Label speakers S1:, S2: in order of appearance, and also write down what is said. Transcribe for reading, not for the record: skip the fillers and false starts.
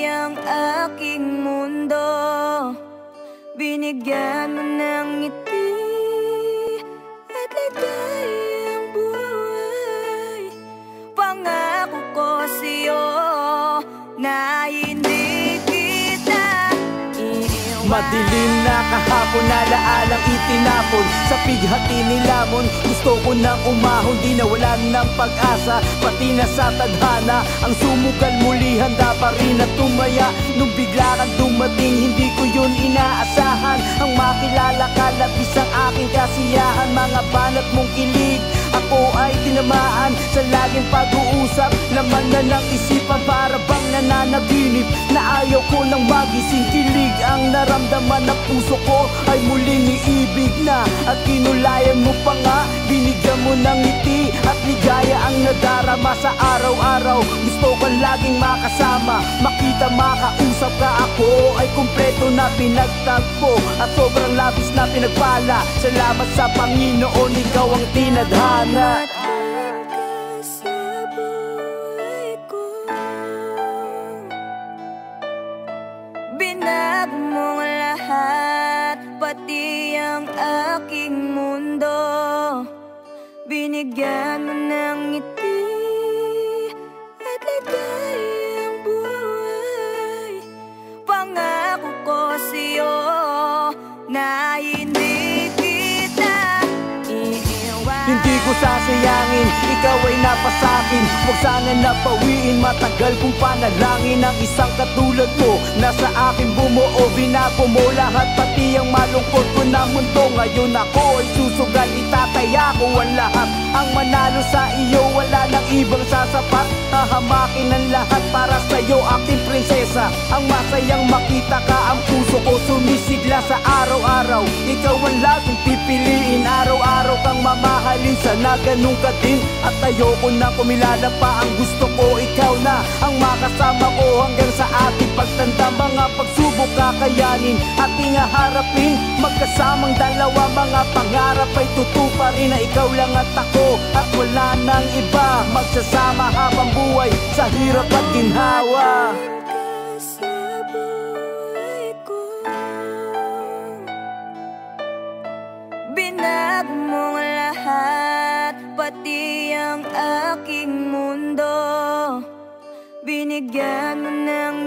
S1: ang aking mundo. Binigyan mo ng ngiti at ligayang buhay. Pangako ko sa'yo na hindi kita iiwan.
S2: Madilim na kahapon, alaalang itinapon sa pighati ni lamon. Gusto ko nang umahon, di nawalan ng pag-asa, pati na sa tadhana. Ang sumugal muli, handa pa rin at tumaya. Nung bigla kang dumating, hindi ko yun inaasahan. Ang makilala ka, labis ang aking kasiyahan. Mga banat mong kilig, ako ay tinamaan sa laging pag-uusap. Laman na ng isipan, para bang nananaginip na ayaw ko nang magising. Kilig ang naramdaman ng puso ko, ay muling iibig na. At kinulayan mo pa nga, binigyan mo ng ngiti at ligaya ang nadarama sa araw-araw. Gusto ko laging makasama, makita, makausap ka. Ako ay kumpleto na pinagtagpo at sobrang labis na pinagpala. Salamat sa Panginoon, ikaw ang tinadhana.
S1: Binago mo lahat, pati ang aking mundo. Binigyan mo ng ngiti at ligayang buhay. Pangako ko sa'yo na hindi kita iiwan.
S2: Hindi ko sasayangin, ikaw ay napasakin. Huwag sana napawiin, matagal kong panalangin. Ang isang katulad mo, nasa akin bumuo. Binago mo lahat, pati ang malungkot ko na mundo. Ngayon ako ay susugal, itataya ko ang lahat. Ang manalo sa iyo, wala nang ibang sasapat. Hahamakin ang lahat para sa'yo, aking prinsesa. Ang masayang makita ka, ang puso ko sumisigla sa araw-araw. Ikaw ang laging pipiliin, araw-araw kang mamahalin. Sana ganun ka din, at ayoko na kumilala pa. Ang gusto ko, ikaw na ang makasama ko hanggang sa ating pagtanda. Mga pagsubok kakayanin, ating haharapin. Magkasamang dalawa, mga pangarap ay tutuparin. Na ikaw lang at ako, at wala nang iba. Magsasama habang buhay sa hirap at ginhawa.
S1: Binago mo lahat, pati ang aking mundo. Binigyan mo ng